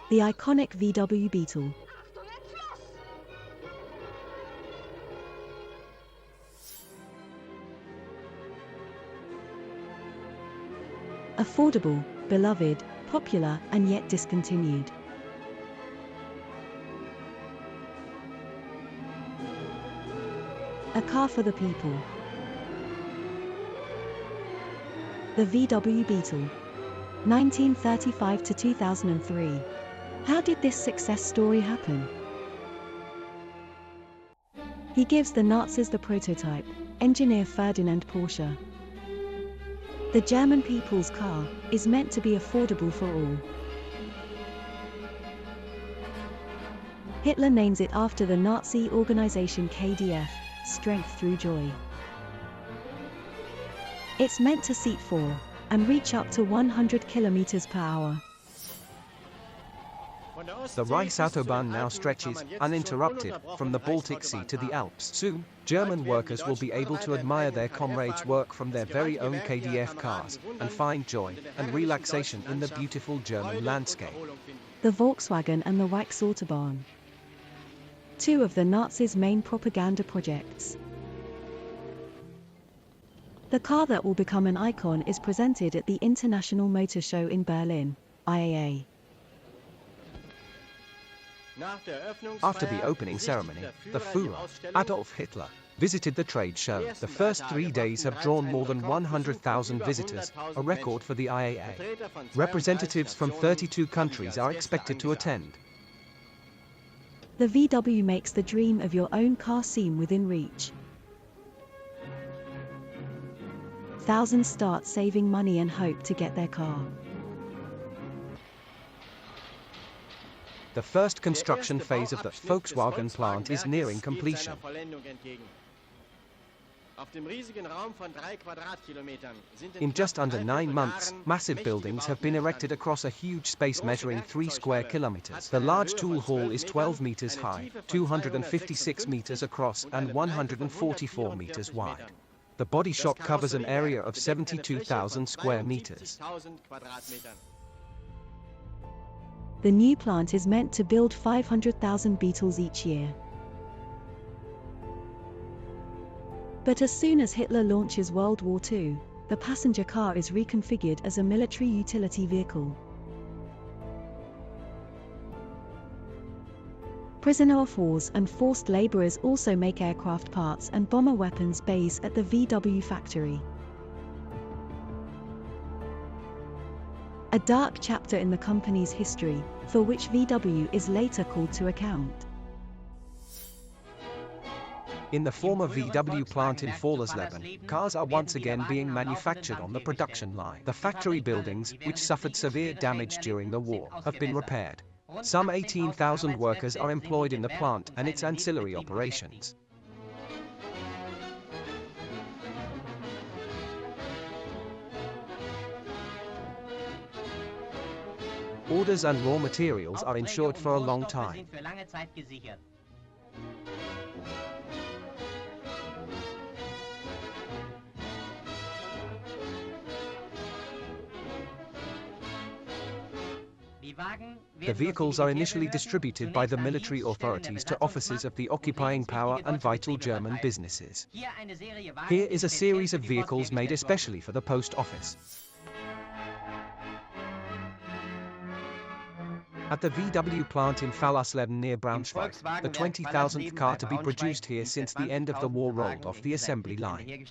The iconic VW Beetle. Affordable, beloved, popular, and yet discontinued. A car for the people. The VW Beetle. 1935 to 2003. How did this success story happen? He gives the Nazis the prototype, engineer Ferdinand Porsche. The German people's car is meant to be affordable for all. Hitler names it after the Nazi organization KDF, Strength Through Joy. It's meant to seat 4 and reach up to 100 kilometers per hour. The Reichsautobahn now stretches, uninterrupted, from the Baltic Sea to the Alps. Soon, German workers will be able to admire their comrades' work from their very own KDF cars, and find joy and relaxation in the beautiful German landscape. The Volkswagen and the Reichsautobahn. Two of the Nazis' main propaganda projects. The car that will become an icon is presented at the International Motor Show in Berlin, IAA. After the opening ceremony, the Führer, Adolf Hitler, visited the trade show. The first 3 days have drawn more than 100,000 visitors, a record for the IAA. Representatives from 32 countries are expected to attend. The VW makes the dream of your own car seem within reach. Thousands start saving money and hope to get their car. The first construction phase of the Volkswagen plant is nearing completion. In just under 9 months, massive buildings have been erected across a huge space measuring 3 square kilometers. The large tool hall is 12 meters high, 256 meters across, and 144 meters wide. The body shop covers an area of 72,000 square meters. The new plant is meant to build 500,000 Beetles each year. But as soon as Hitler launches World War II, the passenger car is reconfigured as a military utility vehicle. Prisoner of wars and forced laborers also make aircraft parts and bomber weapons bays at the VW factory. A dark chapter in the company's history, for which VW is later called to account. In the former VW plant in Fallersleben, cars are once again being manufactured on the production line. The factory buildings, which suffered severe damage during the war, have been repaired. Some 18,000 workers are employed in the plant and its ancillary operations. Orders and raw materials are insured for a long time. The vehicles are initially distributed by the military authorities to offices of the occupying power and vital German businesses. Here is a series of vehicles made especially for the post office. At the VW plant in Fallersleben near Braunschweig, the 20,000th car to be produced here since the end of the war rolled off the assembly line.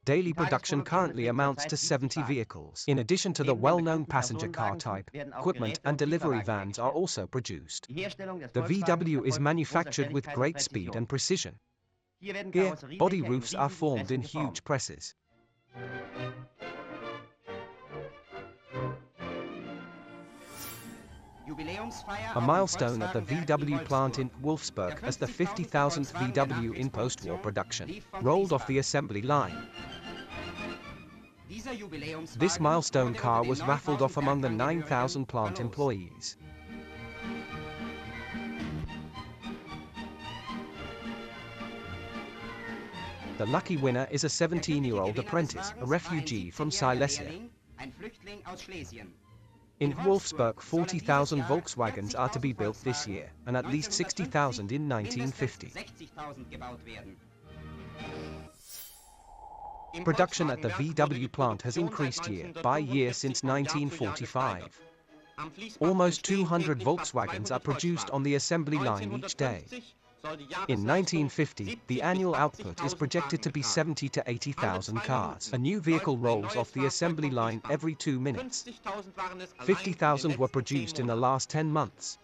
Daily production currently amounts to 70 vehicles. In addition to the well-known passenger car type, equipment and delivery vans are also produced. The VW is manufactured with great speed and precision. Here, body roofs are formed in huge presses. A milestone at the VW plant in Wolfsburg as the 50,000th VW in post-war production rolled off the assembly line. This milestone car was raffled off among the 9,000 plant employees. The lucky winner is a 17-year-old apprentice, a refugee from Silesia. In Wolfsburg, 40,000 Volkswagens are to be built this year, and at least 60,000 in 1950. Production at the VW plant has increased year by year since 1945. Almost 200 Volkswagens are produced on the assembly line each day. In 1950, the annual output is projected to be 70 to 80,000 cars. A new vehicle rolls off the assembly line every 2 minutes. 50,000 were produced in the last 10 months.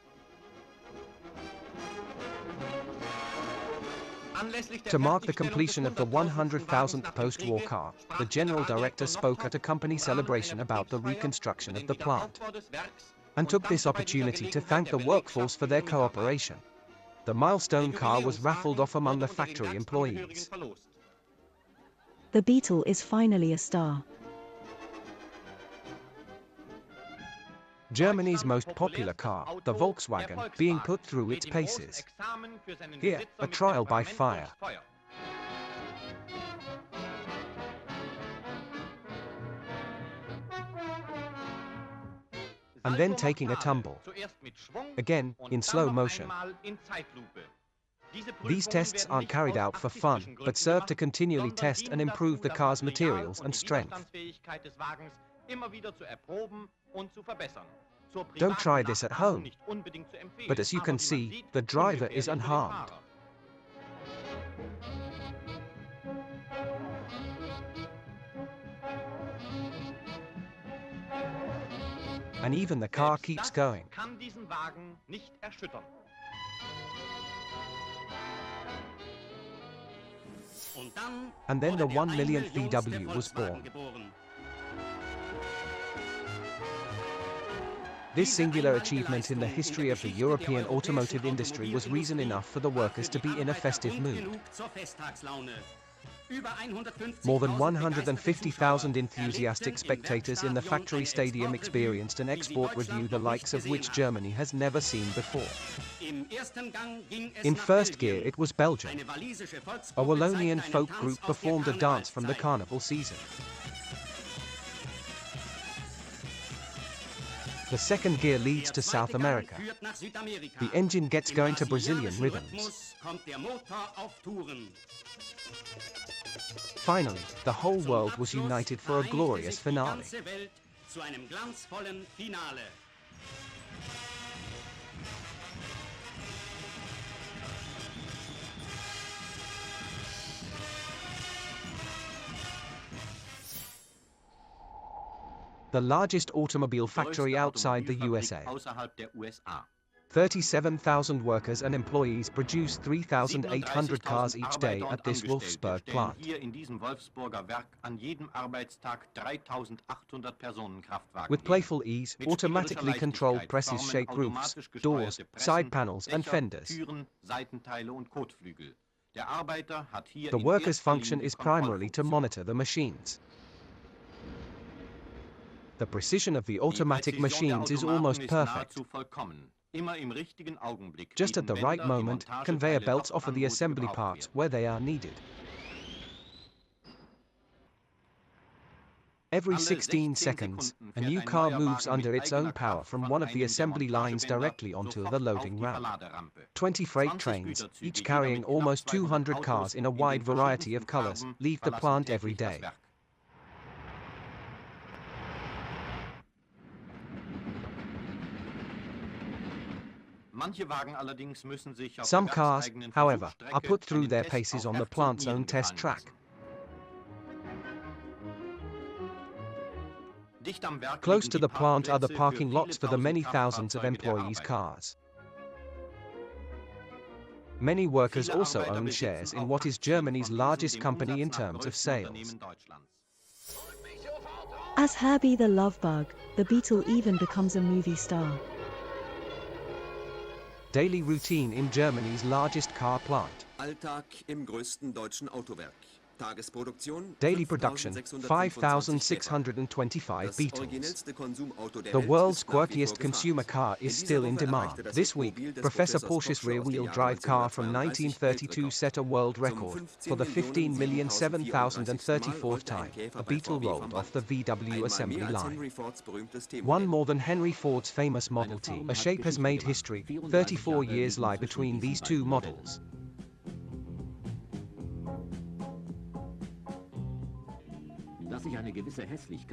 To mark the completion of the 100,000th post-war car, the general director spoke at a company celebration about the reconstruction of the plant, and took this opportunity to thank the workforce for their cooperation. The milestone car was raffled off among the factory employees. The Beetle is finally a star. Germany's most popular car, the Volkswagen, being put through its paces. Here, a trial by fire. And then taking a tumble. Again, in slow motion. These tests aren't carried out for fun, but serve to continually test and improve the car's materials and strength. Don't try this at home. But as you can see, the driver is unharmed. And even the car keeps going. And then the 1 millionth VW was born. This singular achievement in the history of the European automotive industry was reason enough for the workers to be in a festive mood. More than 150,000 enthusiastic spectators in the factory stadium experienced an export review the likes of which Germany has never seen before. In first gear it was Belgium. A Wallonian folk group performed a dance from the carnival season. The second gear leads to South America. The engine gets going to Brazilian rhythms. Finally, the whole world was united for a glorious finale. The largest automobile factory outside the USA. 37,000 workers and employees produce 3,800 cars each day at this Wolfsburg plant. With playful ease, automatically controlled presses shape roofs, doors, side panels and fenders. The worker's function is primarily to monitor the machines. The precision of the automatic machines is almost perfect. Just at the right moment, conveyor belts offer the assembly parts where they are needed. Every 16 seconds, a new car moves under its own power from one of the assembly lines directly onto the loading ramp. 20 freight trains, each carrying almost 200 cars in a wide variety of colors, leave the plant every day. Some cars, however, are put through their paces on the plant's own test track. Close to the plant are the parking lots for the many thousands of employees' cars. Many workers also own shares in what is Germany's largest company in terms of sales. As Herbie the love bug, the Beetle even becomes a movie star. Daily routine in Germany's largest car plant. Alltag im größten deutschen Autowerk. Daily production, 5,625 Beetles. The world's quirkiest consumer car is still in demand. This week, Professor Porsche's rear-wheel drive car from 1932 set a world record. For the 15,007,034th time, a Beetle rolled off the VW assembly line. One more than Henry Ford's famous Model T. A shape has made history. 34 years lie between these two models.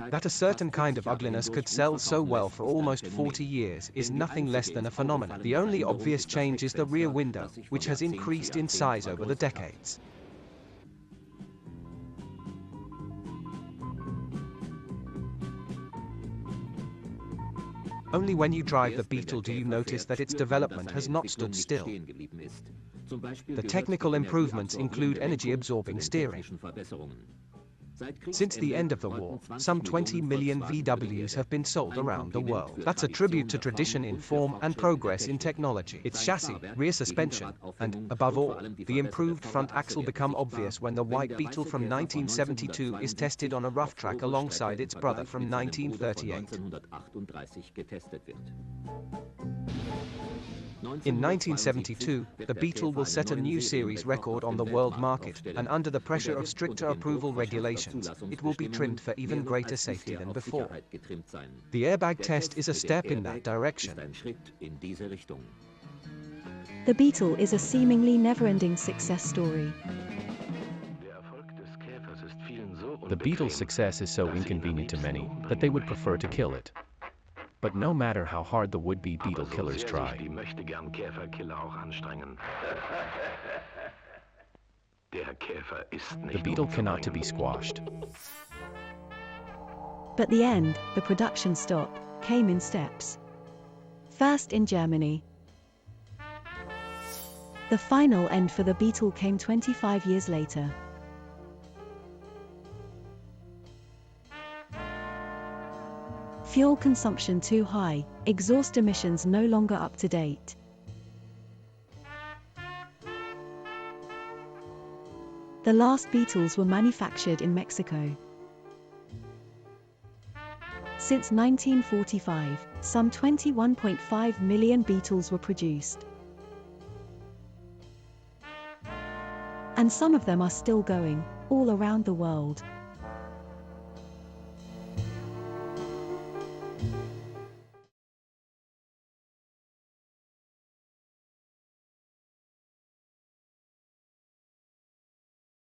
That a certain kind of ugliness could sell so well for almost 40 years is nothing less than a phenomenon. The only obvious change is the rear window, which has increased in size over the decades. Only when you drive the Beetle do you notice that its development has not stood still. The technical improvements include energy-absorbing steering. Since the end of the war, some 20 million VWs have been sold around the world. That's a tribute to tradition in form and progress in technology. Its chassis, rear suspension, and, above all, the improved front axle become obvious when the white Beetle from 1972 is tested on a rough track alongside its brother from 1938. In 1972, the Beetle will set a new series record on the world market, and under the pressure of stricter approval regulations, it will be trimmed for even greater safety than before. The airbag test is a step in that direction. The Beetle is a seemingly never-ending success story. The Beetle's success is so inconvenient to many that they would prefer to kill it. But no matter how hard the would-be Beetle killers try, the Beetle cannot be squashed. But the end, the production stop, came in steps. First in Germany. The final end for the Beetle came 25 years later. Fuel consumption too high, exhaust emissions no longer up to date. The last Beetles were manufactured in Mexico. Since 1945, some 21.5 million Beetles were produced. And some of them are still going, all around the world.